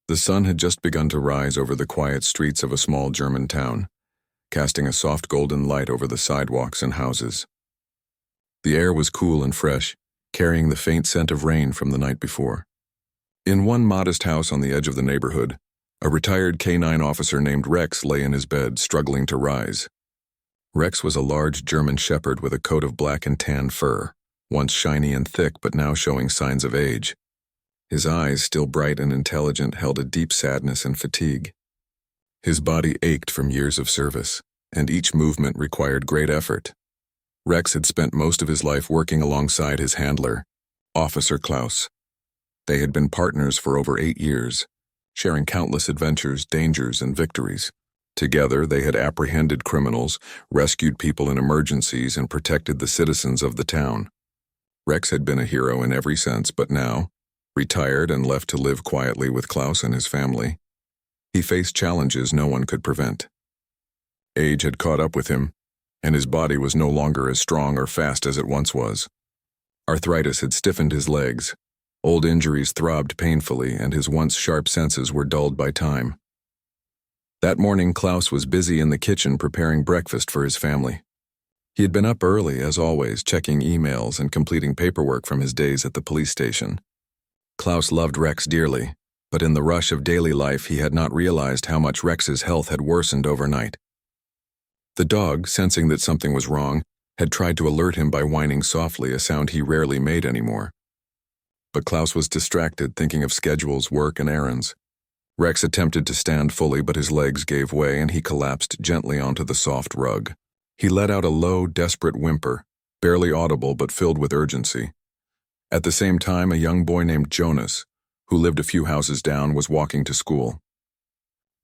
The sun had just begun to rise over the quiet streets of a small German town, casting a soft golden light over the sidewalks and houses. The air was cool and fresh, carrying the faint scent of rain from the night before. In one modest house on the edge of the neighborhood, a retired K-9 officer named Rex lay in his bed, struggling to rise. Rex was a large German shepherd with a coat of black and tan fur, once shiny and thick but now showing signs of age. His eyes, still bright and intelligent, held a deep sadness and fatigue. His body ached from years of service, and each movement required great effort. Rex had spent most of his life working alongside his handler, Officer Klaus. They had been partners for over 8 years, sharing countless adventures, dangers, and victories. Together, they had apprehended criminals, rescued people in emergencies, and protected the citizens of the town. Rex had been a hero in every sense, but now, retired and left to live quietly with Klaus and his family, he faced challenges no one could prevent. Age had caught up with him, and his body was no longer as strong or fast as it once was. Arthritis had stiffened his legs, old injuries throbbed painfully, and his once sharp senses were dulled by time. That morning, Klaus was busy in the kitchen preparing breakfast for his family. He had been up early, as always, checking emails and completing paperwork from his days at the police station. Klaus loved Rex dearly, but in the rush of daily life he had not realized how much Rex's health had worsened overnight. The dog, sensing that something was wrong, had tried to alert him by whining softly, a sound he rarely made anymore. But Klaus was distracted, thinking of schedules, work, and errands. Rex attempted to stand fully, but his legs gave way and he collapsed gently onto the soft rug. He let out a low, desperate whimper, barely audible but filled with urgency. At the same time, a young boy named Jonas, who lived a few houses down, was walking to school.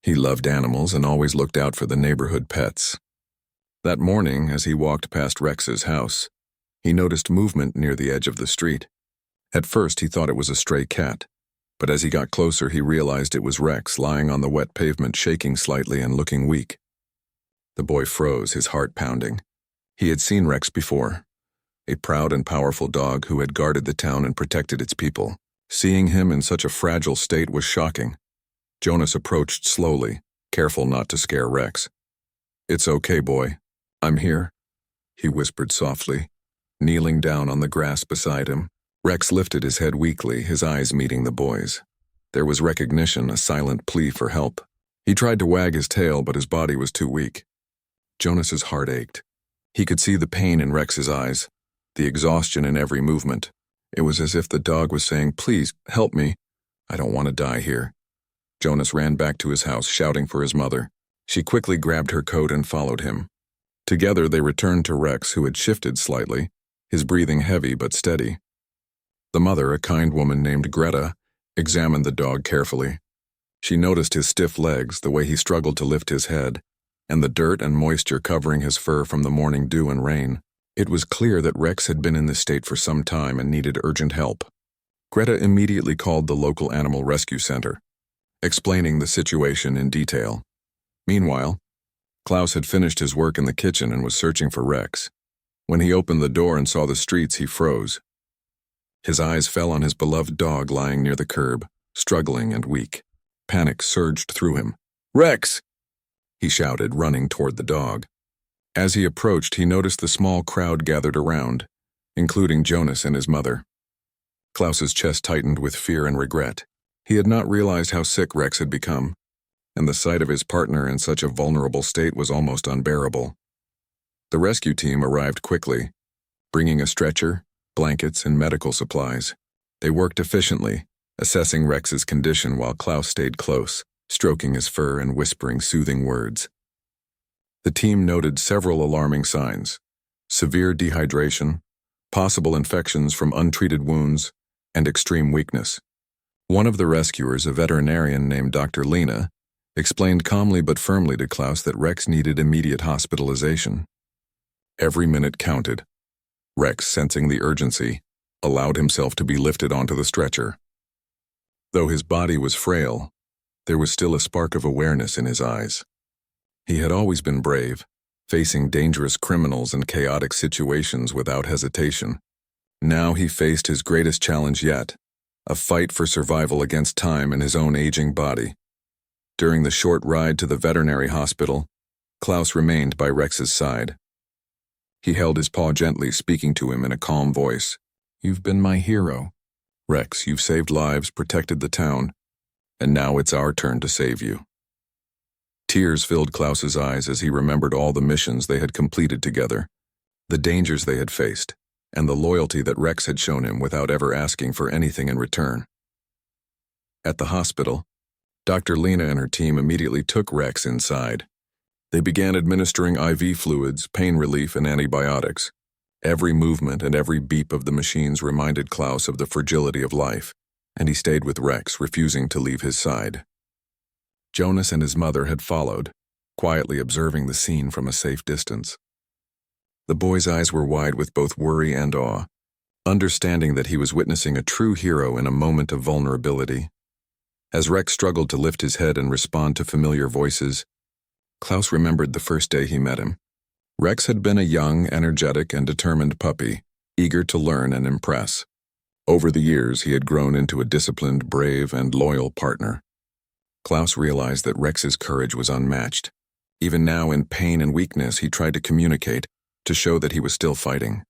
He loved animals and always looked out for the neighborhood pets. That morning, as he walked past Rex's house, he noticed movement near the edge of the street. At first, he thought it was a stray cat, but as he got closer, he realized it was Rex lying on the wet pavement, shaking slightly and looking weak. The boy froze, his heart pounding. He had seen Rex before, a proud and powerful dog who had guarded the town and protected its people. Seeing him in such a fragile state was shocking. Jonas approached slowly, careful not to scare Rex. "It's okay, boy. I'm here," he whispered softly, kneeling down on the grass beside him. Rex lifted his head weakly, his eyes meeting the boy's. There was recognition, a silent plea for help. He tried to wag his tail, but his body was too weak. Jonas's heart ached. He could see the pain in Rex's eyes, the exhaustion in every movement. It was as if the dog was saying, "Please, help me. I don't want to die here." Jonas ran back to his house, shouting for his mother. She quickly grabbed her coat and followed him. Together they returned to Rex, who had shifted slightly, his breathing heavy but steady. The mother, a kind woman named Greta, examined the dog carefully. She noticed his stiff legs, the way he struggled to lift his head, and the dirt and moisture covering his fur from the morning dew and rain. It was clear that Rex had been in this state for some time and needed urgent help. Greta immediately called the local animal rescue center, explaining the situation in detail. Meanwhile, Klaus had finished his work in the kitchen and was searching for Rex. When he opened the door and saw the streets, he froze. His eyes fell on his beloved dog lying near the curb, struggling and weak. Panic surged through him. "Rex!" he shouted, running toward the dog. As he approached, he noticed the small crowd gathered around, including Jonas and his mother. Klaus's chest tightened with fear and regret. He had not realized how sick Rex had become, and the sight of his partner in such a vulnerable state was almost unbearable. The rescue team arrived quickly, bringing a stretcher, blankets, and medical supplies. They worked efficiently, assessing Rex's condition while Klaus stayed close, stroking his fur and whispering soothing words. The team noted several alarming signs: severe dehydration, possible infections from untreated wounds, and extreme weakness. One of the rescuers, a veterinarian named Dr. Lena, explained calmly but firmly to Klaus that Rex needed immediate hospitalization. Every minute counted. Rex, sensing the urgency, allowed himself to be lifted onto the stretcher. Though his body was frail, there was still a spark of awareness in his eyes. He had always been brave, facing dangerous criminals and chaotic situations without hesitation. Now he faced his greatest challenge yet, a fight for survival against time and his own aging body. During the short ride to the veterinary hospital, Klaus remained by Rex's side. He held his paw gently, speaking to him in a calm voice. "You've been my hero. Rex, you've saved lives, protected the town, and now it's our turn to save you." Tears filled Klaus's eyes as he remembered all the missions they had completed together, the dangers they had faced, and the loyalty that Rex had shown him without ever asking for anything in return. At the hospital, Dr. Lena and her team immediately took Rex inside. They began administering IV fluids, pain relief, and antibiotics. Every movement and every beep of the machines reminded Klaus of the fragility of life, and he stayed with Rex, refusing to leave his side. Jonas and his mother had followed, quietly observing the scene from a safe distance. The boy's eyes were wide with both worry and awe, understanding that he was witnessing a true hero in a moment of vulnerability. As Rex struggled to lift his head and respond to familiar voices, Klaus remembered the first day he met him. Rex had been a young, energetic, and determined puppy, eager to learn and impress. Over the years, he had grown into a disciplined, brave, and loyal partner. Klaus realized that Rex's courage was unmatched. Even now, in pain and weakness, he tried to communicate, to show that he was still fighting.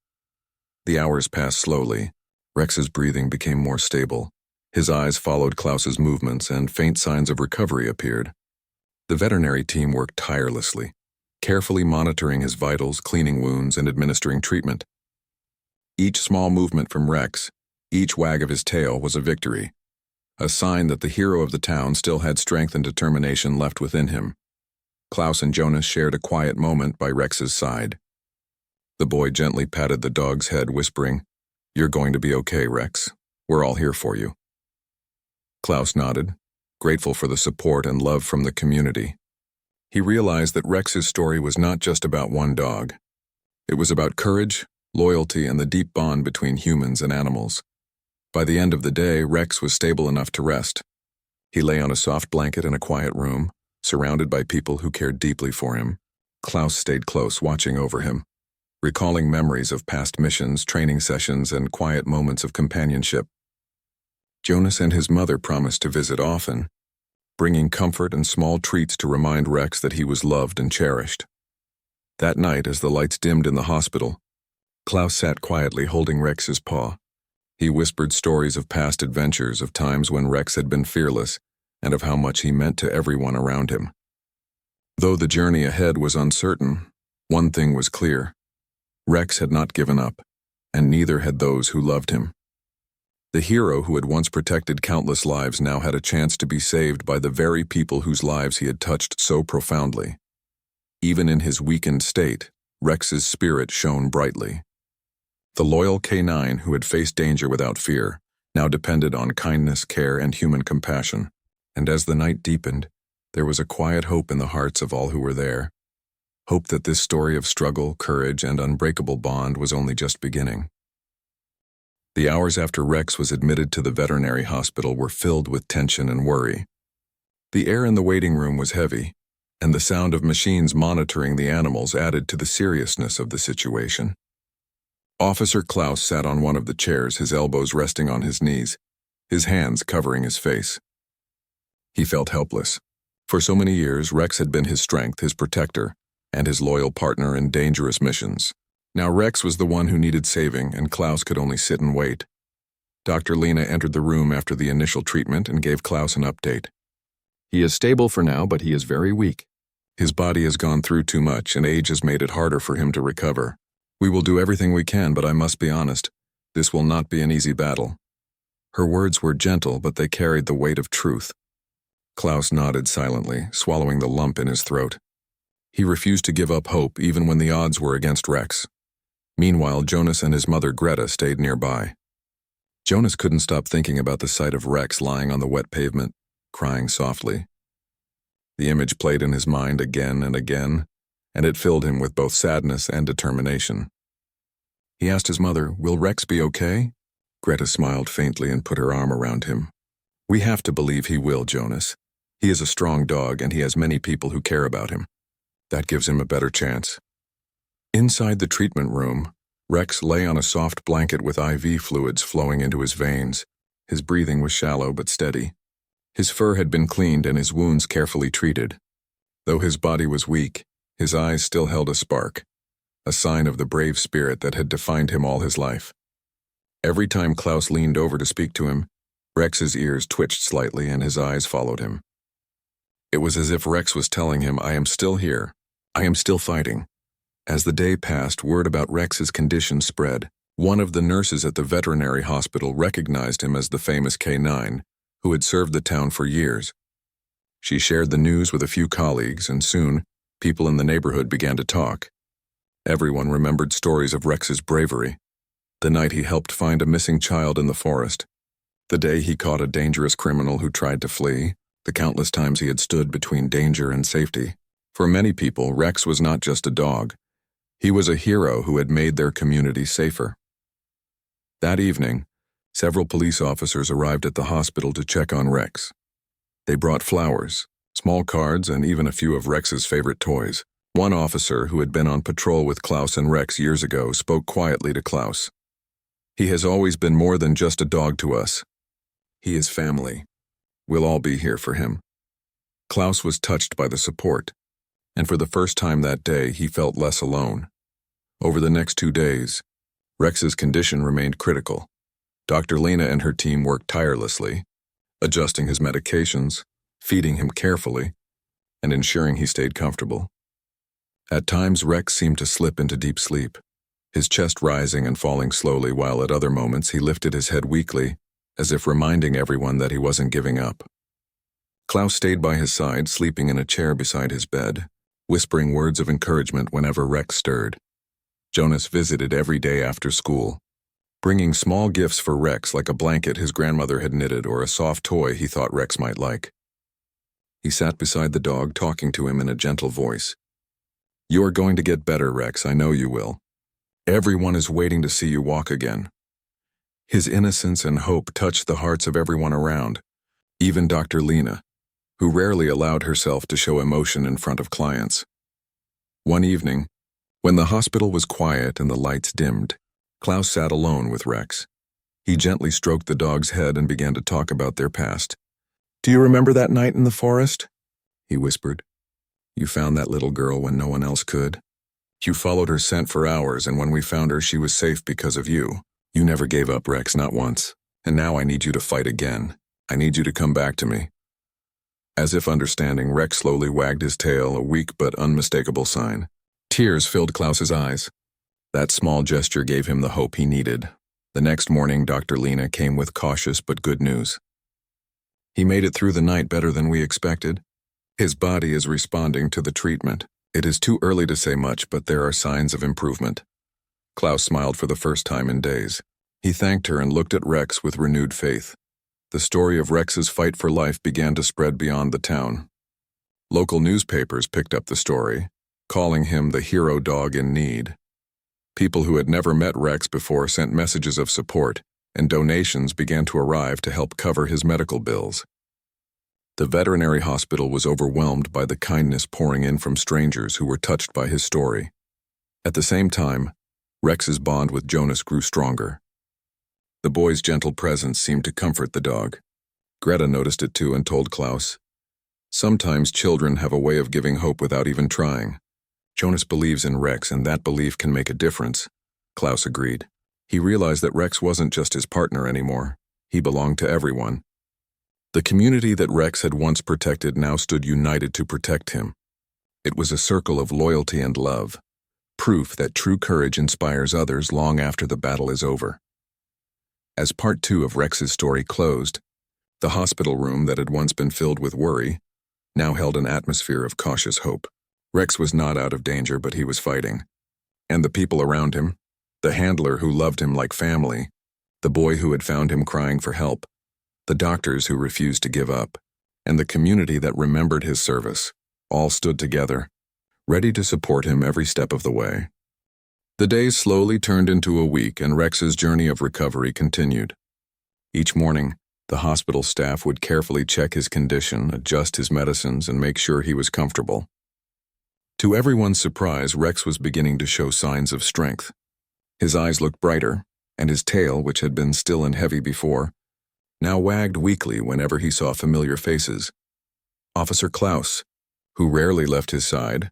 The hours passed slowly. Rex's breathing became more stable. His eyes followed Klaus's movements, and faint signs of recovery appeared. The veterinary team worked tirelessly, carefully monitoring his vitals, cleaning wounds, and administering treatment. Each small movement from Rex, each wag of his tail, was a victory, a sign that the hero of the town still had strength and determination left within him. Klaus and Jonas shared a quiet moment by Rex's side. The boy gently patted the dog's head, whispering, "You're going to be okay, Rex. We're all here for you." Klaus nodded, grateful for the support and love from the community. He realized that Rex's story was not just about one dog. It was about courage, loyalty, and the deep bond between humans and animals. By the end of the day, Rex was stable enough to rest. He lay on a soft blanket in a quiet room, surrounded by people who cared deeply for him. Klaus stayed close, watching over him, recalling memories of past missions, training sessions, and quiet moments of companionship. Jonas and his mother promised to visit often, bringing comfort and small treats to remind Rex that he was loved and cherished. That night, as the lights dimmed in the hospital, Klaus sat quietly holding Rex's paw. He whispered stories of past adventures, of times when Rex had been fearless, and of how much he meant to everyone around him. Though the journey ahead was uncertain, one thing was clear. Rex had not given up, and neither had those who loved him. The hero who had once protected countless lives now had a chance to be saved by the very people whose lives he had touched so profoundly. Even in his weakened state, Rex's spirit shone brightly. The loyal canine who had faced danger without fear now depended on kindness, care, and human compassion. And as the night deepened, there was a quiet hope in the hearts of all who were there. Hope that this story of struggle, courage, and unbreakable bond was only just beginning. The hours after Rex was admitted to the veterinary hospital were filled with tension and worry. The air in the waiting room was heavy, and the sound of machines monitoring the animals added to the seriousness of the situation. Officer Klaus sat on one of the chairs, his elbows resting on his knees, his hands covering his face. He felt helpless. For so many years, Rex had been his strength, his protector, and his loyal partner in dangerous missions. Now Rex was the one who needed saving, and Klaus could only sit and wait. Dr. Lena entered the room after the initial treatment and gave Klaus an update. "He is stable for now, but he is very weak. His body has gone through too much, and age has made it harder for him to recover. We will do everything we can, but I must be honest, this will not be an easy battle." Her words were gentle, but they carried the weight of truth. Klaus nodded silently, swallowing the lump in his throat. He refused to give up hope even when the odds were against Rex. Meanwhile, Jonas and his mother Greta stayed nearby. Jonas couldn't stop thinking about the sight of Rex lying on the wet pavement, crying softly. The image played in his mind again and again, and it filled him with both sadness and determination. He asked his mother, "Will Rex be okay?" Greta smiled faintly and put her arm around him. "We have to believe he will, Jonas. He is a strong dog, and he has many people who care about him. That gives him a better chance." Inside the treatment room, Rex lay on a soft blanket with IV fluids flowing into his veins, His breathing was shallow but steady. His fur had been cleaned and his wounds carefully treated. Though his body was weak, his eyes still held a spark, a sign of the brave spirit that had defined him all his life. Every time Klaus leaned over to speak to him, Rex's ears twitched slightly and his eyes followed him. It was as if Rex was telling him, "I am still here. I am still fighting." As the day passed, word about Rex's condition spread. One of the nurses at the veterinary hospital recognized him as the famous K9, who had served the town for years. She shared the news with a few colleagues, and soon, people in the neighborhood began to talk. Everyone remembered stories of Rex's bravery. The night he helped find a missing child in the forest. The day he caught a dangerous criminal who tried to flee. The countless times he had stood between danger and safety. For many people, Rex was not just a dog. He was a hero who had made their community safer. That evening, several police officers arrived at the hospital to check on Rex. They brought flowers, small cards, and even a few of Rex's favorite toys. One officer, who had been on patrol with Klaus and Rex years ago, spoke quietly to Klaus. "He has always been more than just a dog to us. He is family. We'll all be here for him." Klaus was touched by the support, and for the first time that day, he felt less alone. Over the next 2 days, Rex's condition remained critical. Dr. Lena and her team worked tirelessly, adjusting his medications, feeding him carefully, and ensuring he stayed comfortable. At times, Rex seemed to slip into deep sleep, his chest rising and falling slowly, while at other moments he lifted his head weakly, as if reminding everyone that he wasn't giving up. Klaus stayed by his side, sleeping in a chair beside his bed, whispering words of encouragement whenever Rex stirred. Jonas visited every day after school, bringing small gifts for Rex, like a blanket his grandmother had knitted or a soft toy he thought Rex might like. He sat beside the dog, talking to him in a gentle voice. "You are going to get better, Rex, I know you will. Everyone is waiting to see you walk again." His innocence and hope touched the hearts of everyone around, even Dr. Lena, who rarely allowed herself to show emotion in front of clients. One evening, when the hospital was quiet and the lights dimmed, Klaus sat alone with Rex. He gently stroked the dog's head and began to talk about their past. "Do you remember that night in the forest?" he whispered. "You found that little girl when no one else could. You followed her scent for hours, and when we found her, she was safe because of you. You never gave up, Rex, not once. And now I need you to fight again. I need you to come back to me." As if understanding, Rex slowly wagged his tail, a weak but unmistakable sign. Tears filled Klaus's eyes. That small gesture gave him the hope he needed. The next morning, Dr. Lena came with cautious but good news. "He made it through the night better than we expected. His body is responding to the treatment. It is too early to say much, but there are signs of improvement." Klaus smiled for the first time in days. He thanked her and looked at Rex with renewed faith. The story of Rex's fight for life began to spread beyond the town. Local newspapers picked up the story, calling him the hero dog in need. People who had never met Rex before sent messages of support, and donations began to arrive to help cover his medical bills. The veterinary hospital was overwhelmed by the kindness pouring in from strangers who were touched by his story. At the same time, Rex's bond with Jonas grew stronger. The boy's gentle presence seemed to comfort the dog. Greta noticed it too and told Klaus, "Sometimes children have a way of giving hope without even trying." Jonas believes in Rex, and that belief can make a difference, Klaus agreed. He realized that Rex wasn't just his partner anymore. He belonged to everyone. The community that Rex had once protected now stood united to protect him. It was a circle of loyalty and love, proof that true courage inspires others long after the battle is over. As part 2 of Rex's story closed, the hospital room that had once been filled with worry now held an atmosphere of cautious hope. Rex was not out of danger, but he was fighting. And the people around him, the handler who loved him like family, the boy who had found him crying for help, the doctors who refused to give up, and the community that remembered his service, all stood together, ready to support him every step of the way. The days slowly turned into a week, and Rex's journey of recovery continued. Each morning, the hospital staff would carefully check his condition, adjust his medicines, and make sure he was comfortable. To everyone's surprise, Rex was beginning to show signs of strength. His eyes looked brighter, and his tail, which had been still and heavy before, now wagged weakly whenever he saw familiar faces. Officer Klaus, who rarely left his side,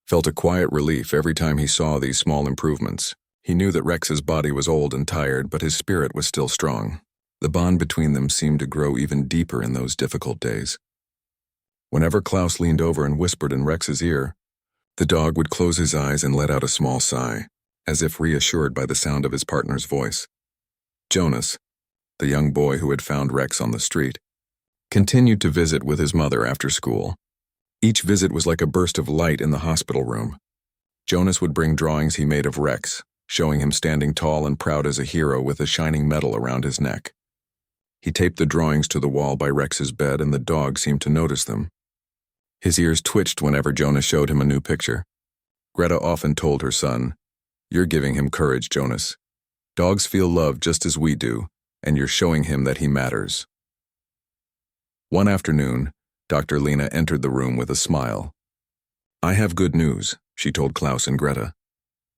felt a quiet relief every time he saw these small improvements. He knew that Rex's body was old and tired, but his spirit was still strong. The bond between them seemed to grow even deeper in those difficult days. Whenever Klaus leaned over and whispered in Rex's ear, the dog would close his eyes and let out a small sigh, as if reassured by the sound of his partner's voice. Jonas, the young boy who had found Rex on the street, continued to visit with his mother after school. Each visit was like a burst of light in the hospital room. Jonas would bring drawings he made of Rex, showing him standing tall and proud as a hero with a shining medal around his neck. He taped the drawings to the wall by Rex's bed, and the dog seemed to notice them. His ears twitched whenever Jonas showed him a new picture. Greta often told her son, "You're giving him courage, Jonas. Dogs feel love just as we do, and you're showing him that he matters." One afternoon, Dr. Lena entered the room with a smile. "I have good news," she told Klaus and Greta.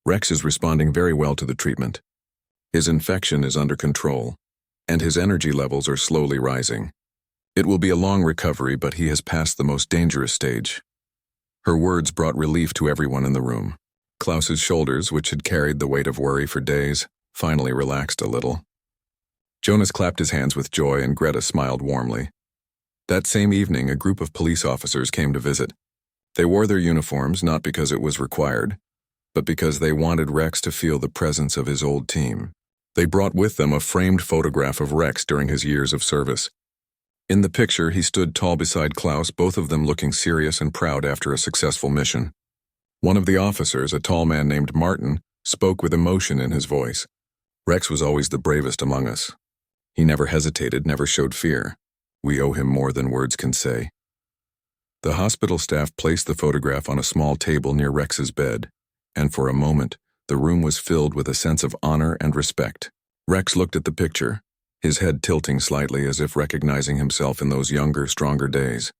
"Rex is responding very well to the treatment. His infection is under control, and his energy levels are slowly rising. It will be a long recovery, but he has passed the most dangerous stage." Her words brought relief to everyone in the room. Klaus's shoulders, which had carried the weight of worry for days, finally relaxed a little. Jonas clapped his hands with joy, and Greta smiled warmly. That same evening, a group of police officers came to visit. They wore their uniforms not because it was required, but because they wanted Rex to feel the presence of his old team. They brought with them a framed photograph of Rex during his years of service. In the picture, he stood tall beside Klaus, both of them looking serious and proud after a successful mission. One of the officers, a tall man named Martin, spoke with emotion in his voice. "Rex was always the bravest among us. He never hesitated, never showed fear. We owe him more than words can say." The hospital staff placed the photograph on a small table near Rex's bed, and for a moment, the room was filled with a sense of honor and respect. Rex looked at the picture, his head tilting slightly as if recognizing himself in those younger, stronger days.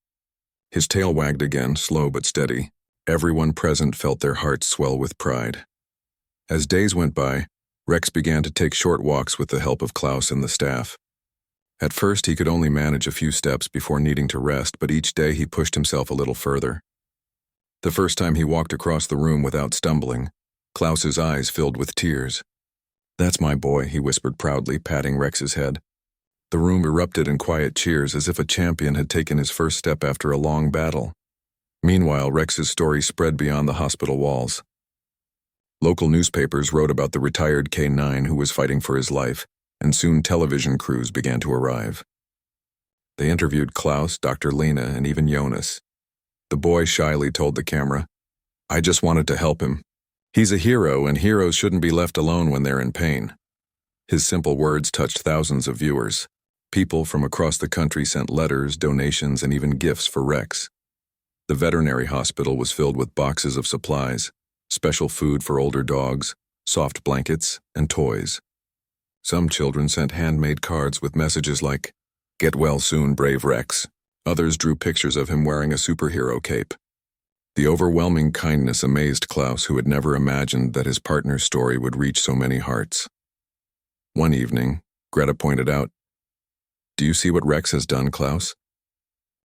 His tail wagged again, slow but steady. Everyone present felt their hearts swell with pride. As days went by, Rex began to take short walks with the help of Klaus and the staff. At first, he could only manage a few steps before needing to rest, but each day he pushed himself a little further. The first time he walked across the room without stumbling, Klaus's eyes filled with tears. "That's my boy," he whispered proudly, patting Rex's head. The room erupted in quiet cheers as if a champion had taken his first step after a long battle. Meanwhile, Rex's story spread beyond the hospital walls. Local newspapers wrote about the retired K-9 who was fighting for his life, and soon television crews began to arrive. They interviewed Klaus, Dr. Lena, and even Jonas. The boy shyly told the camera, "I just wanted to help him. He's a hero, and heroes shouldn't be left alone when they're in pain." His simple words touched thousands of viewers. People from across the country sent letters, donations, and even gifts for Rex. The veterinary hospital was filled with boxes of supplies, special food for older dogs, soft blankets, and toys. Some children sent handmade cards with messages like, "Get well soon, brave Rex." Others drew pictures of him wearing a superhero cape. The overwhelming kindness amazed Klaus, who had never imagined that his partner's story would reach so many hearts. One evening, Greta pointed out, "Do you see what Rex has done, Klaus?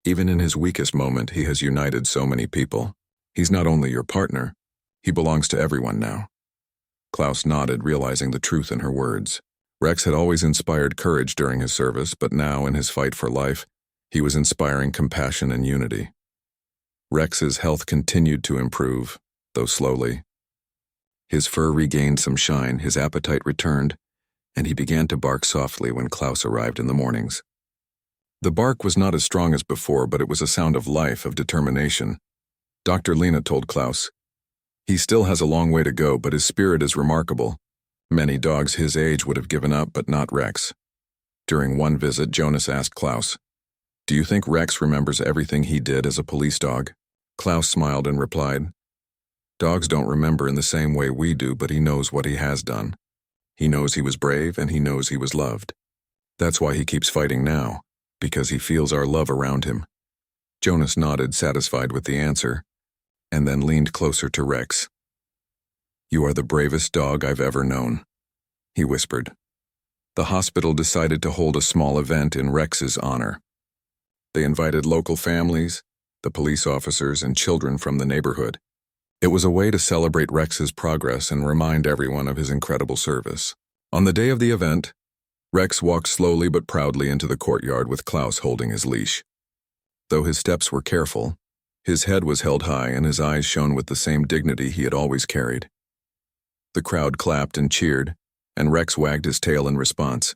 Even in his weakest moment, he has united so many people. He's not only your partner, he belongs to everyone now." Klaus nodded, realizing the truth in her words. Rex had always inspired courage during his service, but now, in his fight for life, he was inspiring compassion and unity. Rex's health continued to improve, though slowly. His fur regained some shine, his appetite returned, and he began to bark softly when Klaus arrived in the mornings. The bark was not as strong as before, but it was a sound of life, of determination. Dr. Lena told Klaus, "He still has a long way to go, but his spirit is remarkable. Many dogs his age would have given up, but not Rex." During one visit, Jonas asked Klaus, "Do you think Rex remembers everything he did as a police dog?" Klaus smiled and replied, "Dogs don't remember in the same way we do, but he knows what he has done. He knows he was brave, and he knows he was loved. That's why he keeps fighting now, because he feels our love around him." Jonas nodded, satisfied with the answer, and then leaned closer to Rex. "You are the bravest dog I've ever known," he whispered. The hospital decided to hold a small event in Rex's honor. They invited local families, the police officers, and children from the neighborhood. It was a way to celebrate Rex's progress and remind everyone of his incredible service. On the day of the event, Rex walked slowly but proudly into the courtyard with Klaus holding his leash. Though his steps were careful, his head was held high and his eyes shone with the same dignity he had always carried. The crowd clapped and cheered, and Rex wagged his tail in response.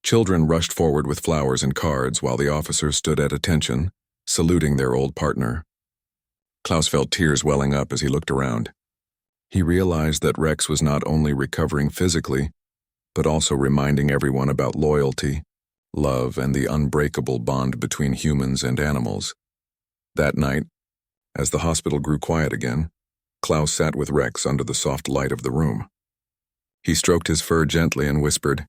Children rushed forward with flowers and cards while the officers stood at attention, saluting their old partner. Klaus felt tears welling up as he looked around. He realized that Rex was not only recovering physically, but also reminding everyone about loyalty, love, and the unbreakable bond between humans and animals. That night, as the hospital grew quiet again, Klaus sat with Rex under the soft light of the room. He stroked his fur gently and whispered,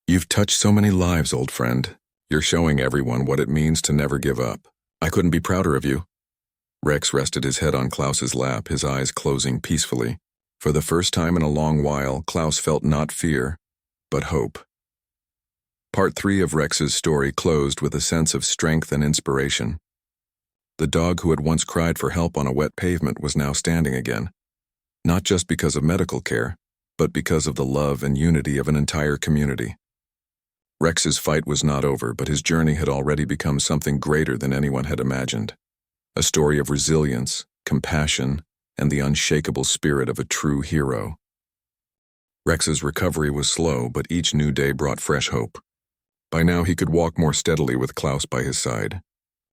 "You've touched so many lives, old friend. You're showing everyone what it means to never give up. I couldn't be prouder of you." Rex rested his head on Klaus's lap, his eyes closing peacefully. For the first time in a long while, Klaus felt not fear, but hope. Part 3 of Rex's story closed with a sense of strength and inspiration. The dog who had once cried for help on a wet pavement was now standing again, not just because of medical care, but because of the love and unity of an entire community. Rex's fight was not over, but his journey had already become something greater than anyone had imagined. A story of resilience, compassion, and the unshakable spirit of a true hero. Rex's recovery was slow, but each new day brought fresh hope. By now he could walk more steadily with Klaus by his side.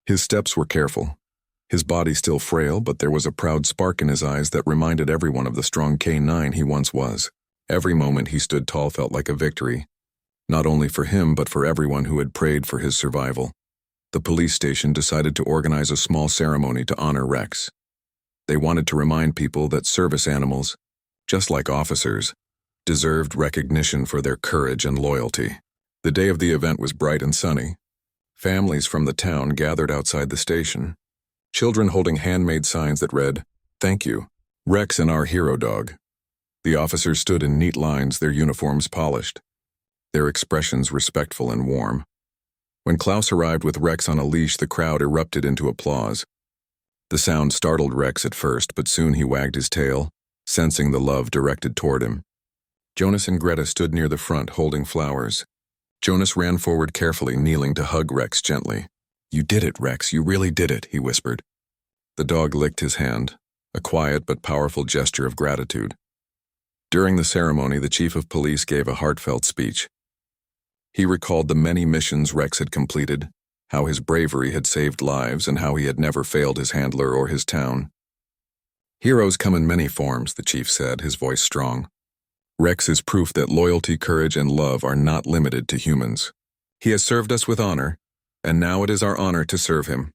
His steps were careful. His body still frail, but there was a proud spark in his eyes that reminded everyone of the strong K9 he once was. Every moment he stood tall felt like a victory, not only for him but for everyone who had prayed for his survival. The police station decided to organize a small ceremony to honor Rex. They wanted to remind people that service animals, just like officers, deserved recognition for their courage and loyalty. The day of the event was bright and sunny. Families from the town gathered outside the station, children holding handmade signs that read, "Thank you, Rex and our hero dog." The officers stood in neat lines, their uniforms polished, their expressions respectful and warm. When Klaus arrived with Rex on a leash, the crowd erupted into applause. The sound startled Rex at first, but soon he wagged his tail, sensing the love directed toward him. Jonas and Greta stood near the front, holding flowers. Jonas ran forward carefully, kneeling to hug Rex gently. "You did it, Rex, you really did it," he whispered. The dog licked his hand, a quiet but powerful gesture of gratitude. During the ceremony, the chief of police gave a heartfelt speech. He recalled the many missions Rex had completed, how his bravery had saved lives, and how he had never failed his handler or his town. "Heroes come in many forms," the chief said, his voice strong. "Rex is proof that loyalty, courage, and love are not limited to humans. He has served us with honor, and now it is our honor to serve him."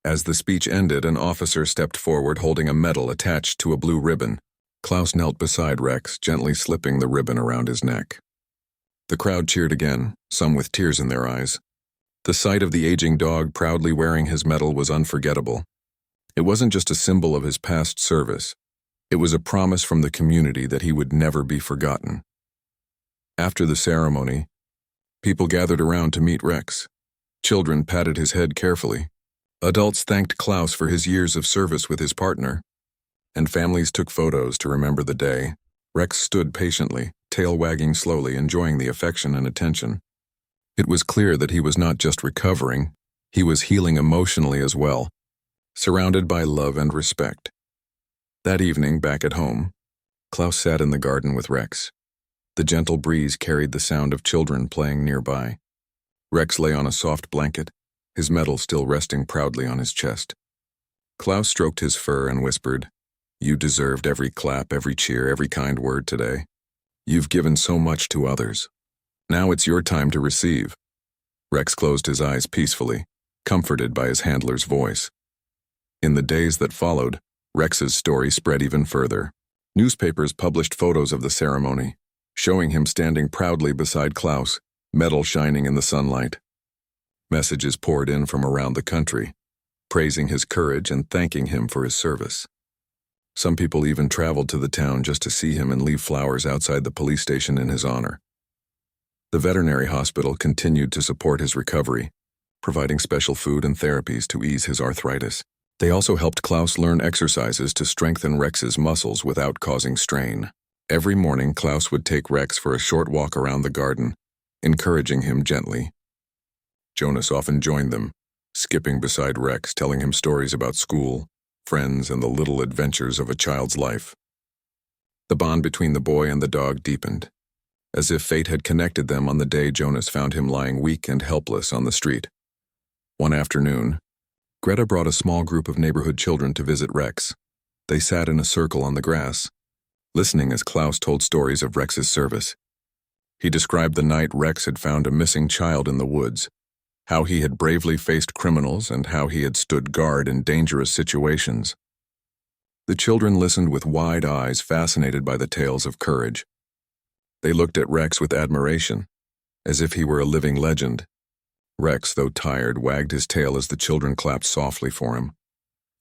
As the speech ended, an officer stepped forward holding a medal attached to a blue ribbon. Klaus knelt beside Rex, gently slipping the ribbon around his neck. The crowd cheered again, some with tears in their eyes. The sight of the aging dog proudly wearing his medal was unforgettable. It wasn't just a symbol of his past service. It was a promise from the community that he would never be forgotten. After the ceremony, people gathered around to meet Rex. Children patted his head carefully. Adults thanked Klaus for his years of service with his partner, and families took photos to remember the day. Rex stood patiently, tail wagging slowly, enjoying the affection and attention. It was clear that he was not just recovering, he was healing emotionally as well, surrounded by love and respect. That evening, back at home, Klaus sat in the garden with Rex. The gentle breeze carried the sound of children playing nearby. Rex lay on a soft blanket, his medal still resting proudly on his chest. Klaus stroked his fur and whispered, "You deserved every clap, every cheer, every kind word today. You've given so much to others. Now it's your time to receive." Rex closed his eyes peacefully, comforted by his handler's voice. In the days that followed, Rex's story spread even further. Newspapers published photos of the ceremony, showing him standing proudly beside Klaus, medal shining in the sunlight. Messages poured in from around the country, praising his courage and thanking him for his service. Some people even traveled to the town just to see him and leave flowers outside the police station in his honor. The veterinary hospital continued to support his recovery, providing special food and therapies to ease his arthritis. They also helped Klaus learn exercises to strengthen Rex's muscles without causing strain. Every morning, Klaus would take Rex for a short walk around the garden, encouraging him gently. Jonas often joined them, skipping beside Rex, telling him stories about school, friends, and the little adventures of a child's life. The bond between the boy and the dog deepened, as if fate had connected them on the day Jonas found him lying weak and helpless on the street. One afternoon, Greta brought a small group of neighborhood children to visit Rex. They sat in a circle on the grass, listening as Klaus told stories of Rex's service. He described the night Rex had found a missing child in the woods, how he had bravely faced criminals, and how he had stood guard in dangerous situations. The children listened with wide eyes, fascinated by the tales of courage. They looked at Rex with admiration, as if he were a living legend. Rex, though tired, wagged his tail as the children clapped softly for him.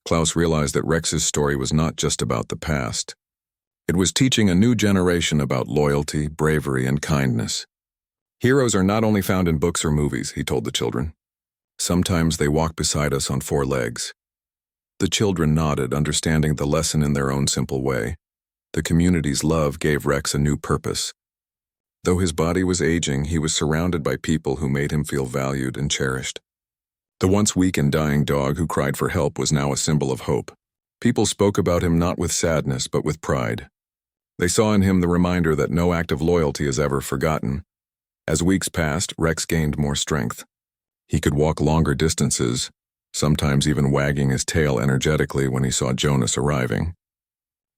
Klaus realized that Rex's story was not just about the past. It was teaching a new generation about loyalty, bravery, and kindness. Heroes are not only found in books or movies, he told the children. Sometimes they walk beside us on four legs. The children nodded, understanding the lesson in their own simple way. The community's love gave Rex a new purpose. Though his body was aging, he was surrounded by people who made him feel valued and cherished. The once weak and dying dog who cried for help was now a symbol of hope. People spoke about him not with sadness, but with pride. They saw in him the reminder that no act of loyalty is ever forgotten. As weeks passed, Rex gained more strength. He could walk longer distances, sometimes even wagging his tail energetically when he saw Jonas arriving.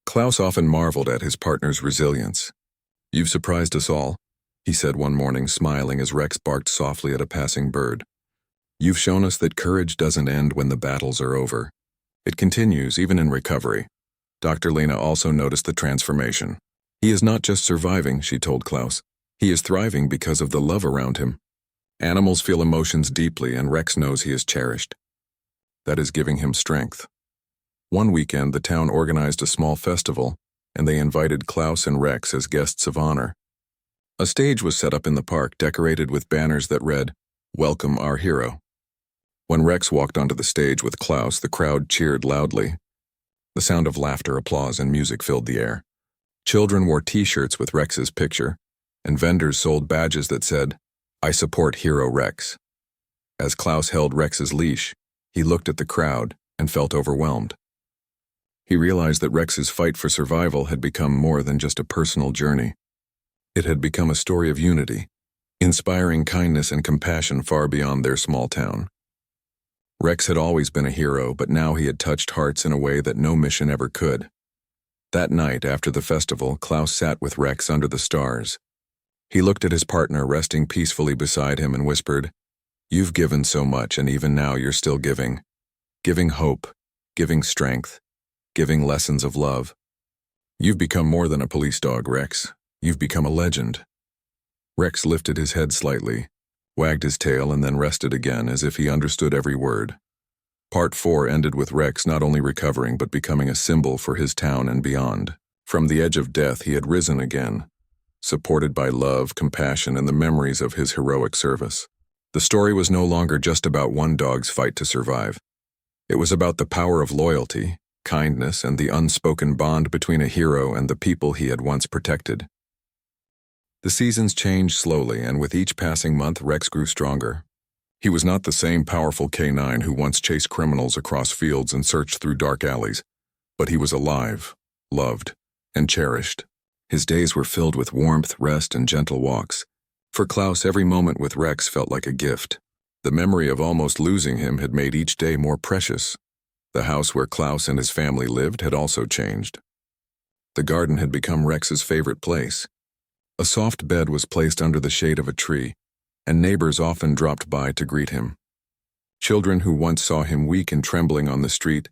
Klaus often marveled at his partner's resilience. "You've surprised us all," he said one morning, smiling as Rex barked softly at a passing bird. "You've shown us that courage doesn't end when the battles are over. It continues even in recovery." Dr. Lena also noticed the transformation. "He is not just surviving," she told Klaus. "He is thriving because of the love around him. Animals feel emotions deeply, and Rex knows he is cherished. That is giving him strength." One weekend, the town organized a small festival, and they invited Klaus and Rex as guests of honor. A stage was set up in the park, decorated with banners that read, "Welcome our hero." When Rex walked onto the stage with Klaus, the crowd cheered loudly. The sound of laughter, applause, and music filled the air. Children wore T-shirts with Rex's picture, and vendors sold badges that said, "I support Hero Rex." As Klaus held Rex's leash, he looked at the crowd and felt overwhelmed. He realized that Rex's fight for survival had become more than just a personal journey. It had become a story of unity, inspiring kindness and compassion far beyond their small town. Rex had always been a hero, but now he had touched hearts in a way that no mission ever could. That night, after the festival, Klaus sat with Rex under the stars. He looked at his partner resting peacefully beside him and whispered, "You've given so much, and even now you're still giving. Giving hope, giving strength, giving lessons of love. You've become more than a police dog, Rex. You've become a legend." Rex lifted his head slightly, wagged his tail, and then rested again as if he understood every word. Part 4 ended with Rex not only recovering but becoming a symbol for his town and beyond. From the edge of death, he had risen again, supported by love, compassion, and the memories of his heroic service. The story was no longer just about one dog's fight to survive. It was about the power of loyalty, kindness, and the unspoken bond between a hero and the people he had once protected. The seasons changed slowly, and with each passing month, Rex grew stronger. He was not the same powerful canine who once chased criminals across fields and searched through dark alleys, but he was alive, loved, and cherished. His days were filled with warmth, rest, and gentle walks. For Klaus, every moment with Rex felt like a gift. The memory of almost losing him had made each day more precious. The house where Klaus and his family lived had also changed. The garden had become Rex's favorite place. A soft bed was placed under the shade of a tree, and neighbors often dropped by to greet him. Children who once saw him weak and trembling on the street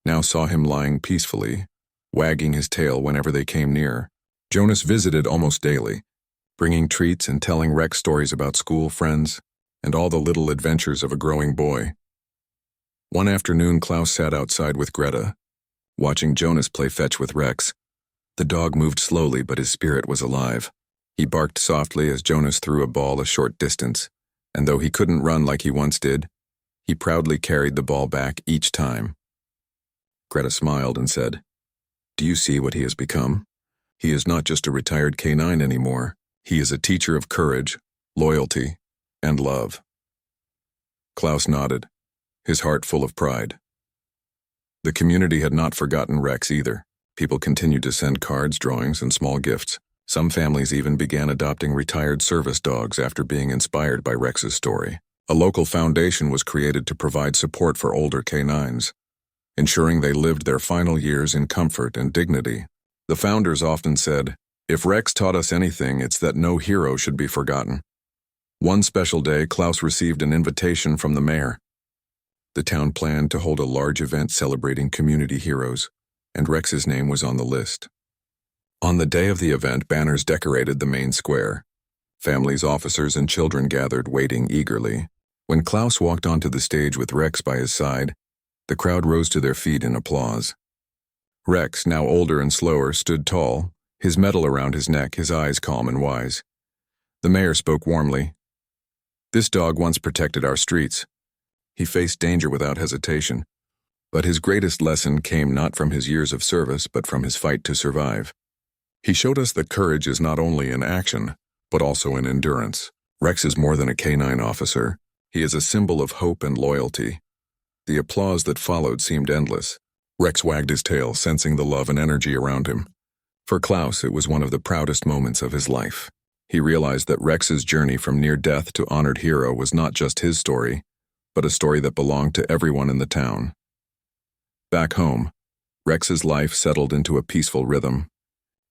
now saw him lying peacefully, wagging his tail whenever they came near. Jonas visited almost daily, bringing treats and telling Rex stories about school friends and all the little adventures of a growing boy. One afternoon, Klaus sat outside with Greta, watching Jonas play fetch with Rex. The dog moved slowly, but his spirit was alive. He barked softly as Jonas threw a ball a short distance, and though he couldn't run like he once did, he proudly carried the ball back each time. Greta smiled and said, "Do you see what he has become? He is not just a retired canine anymore. He is a teacher of courage, loyalty, and love." Klaus nodded, his heart full of pride. The community had not forgotten Rex either. People continued to send cards, drawings, and small gifts. Some families even began adopting retired service dogs after being inspired by Rex's story. A local foundation was created to provide support for older canines, ensuring they lived their final years in comfort and dignity. The founders often said, "If Rex taught us anything, it's that no hero should be forgotten." One special day, Klaus received an invitation from the mayor. The town planned to hold a large event celebrating community heroes, and Rex's name was on the list. On the day of the event, banners decorated the main square. Families, officers, and children gathered, waiting eagerly. When Klaus walked onto the stage with Rex by his side, the crowd rose to their feet in applause. Rex, now older and slower, stood tall, his medal around his neck, his eyes calm and wise. The mayor spoke warmly. "This dog once protected our streets. He faced danger without hesitation, but his greatest lesson came not from his years of service, but from his fight to survive. He showed us that courage is not only in action, but also in endurance. Rex is more than a canine officer. He is a symbol of hope and loyalty." The applause that followed seemed endless. Rex wagged his tail, sensing the love and energy around him. For Klaus, it was one of the proudest moments of his life. He realized that Rex's journey from near death to honored hero was not just his story, but a story that belonged to everyone in the town. Back home, Rex's life settled into a peaceful rhythm.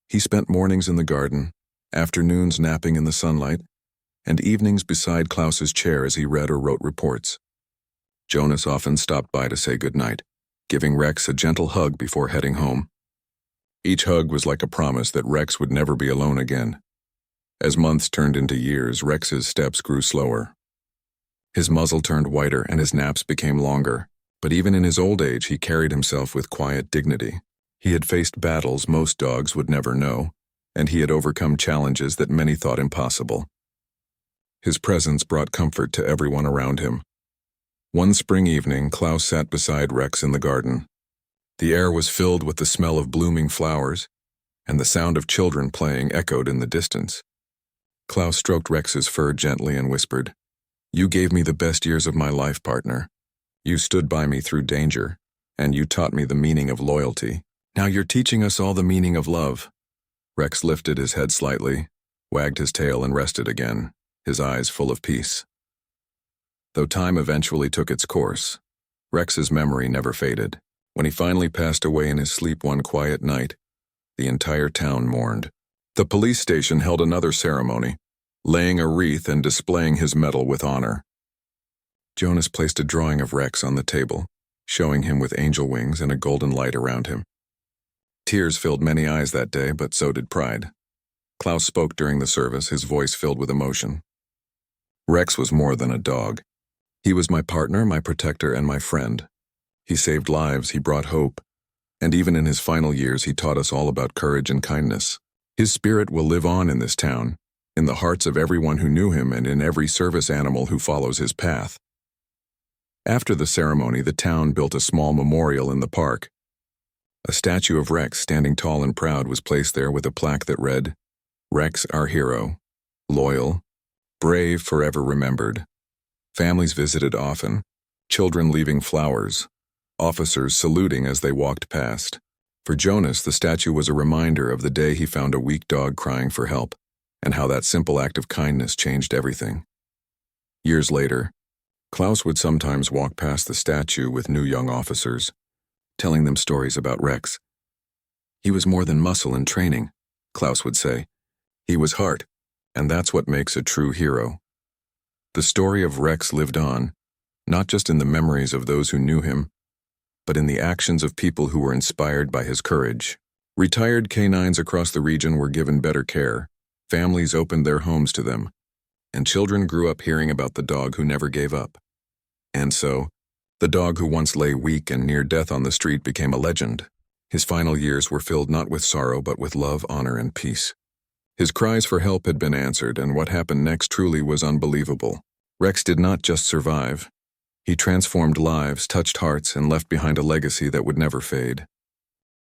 He spent mornings in the garden, afternoons napping in the sunlight, and evenings beside Klaus's chair as he read or wrote reports. Jonas often stopped by to say goodnight, giving Rex a gentle hug before heading home. Each hug was like a promise that Rex would never be alone again. As months turned into years, Rex's steps grew slower. His muzzle turned whiter and his naps became longer, but even in his old age he carried himself with quiet dignity. He had faced battles most dogs would never know, and he had overcome challenges that many thought impossible. His presence brought comfort to everyone around him. One spring evening, Klaus sat beside Rex in the garden. The air was filled with the smell of blooming flowers, and the sound of children playing echoed in the distance. Klaus stroked Rex's fur gently and whispered, "You gave me the best years of my life, partner. You stood by me through danger, and you taught me the meaning of loyalty. Now you're teaching us all the meaning of love." Rex lifted his head slightly, wagged his tail and rested again, his eyes full of peace. Though time eventually took its course, Rex's memory never faded. When he finally passed away in his sleep one quiet night, the entire town mourned. The police station held another ceremony, laying a wreath and displaying his medal with honor. Jonas placed a drawing of Rex on the table, showing him with angel wings and a golden light around him. Tears filled many eyes that day, but so did pride. Klaus spoke during the service, his voice filled with emotion. "Rex was more than a dog. He was my partner, my protector, and my friend. He saved lives, he brought hope, and even in his final years he taught us all about courage and kindness. His spirit will live on in this town, in the hearts of everyone who knew him and in every service animal who follows his path." After the ceremony, the town built a small memorial in the park. A statue of Rex, standing tall and proud, was placed there with a plaque that read, "Rex, our hero, loyal, brave, forever remembered." Families visited often, children leaving flowers, officers saluting as they walked past. For Jonas, the statue was a reminder of the day he found a weak dog crying for help, and how that simple act of kindness changed everything. Years later, Klaus would sometimes walk past the statue with new young officers, telling them stories about Rex. "He was more than muscle and training," Klaus would say. "He was heart, and that's what makes a true hero." The story of Rex lived on, not just in the memories of those who knew him, but in the actions of people who were inspired by his courage. Retired canines across the region were given better care, families opened their homes to them, and children grew up hearing about the dog who never gave up. And so, the dog who once lay weak and near death on the street became a legend. His final years were filled not with sorrow but with love, honor, and peace. His cries for help had been answered, and what happened next truly was unbelievable. Rex did not just survive. He transformed lives, touched hearts, and left behind a legacy that would never fade.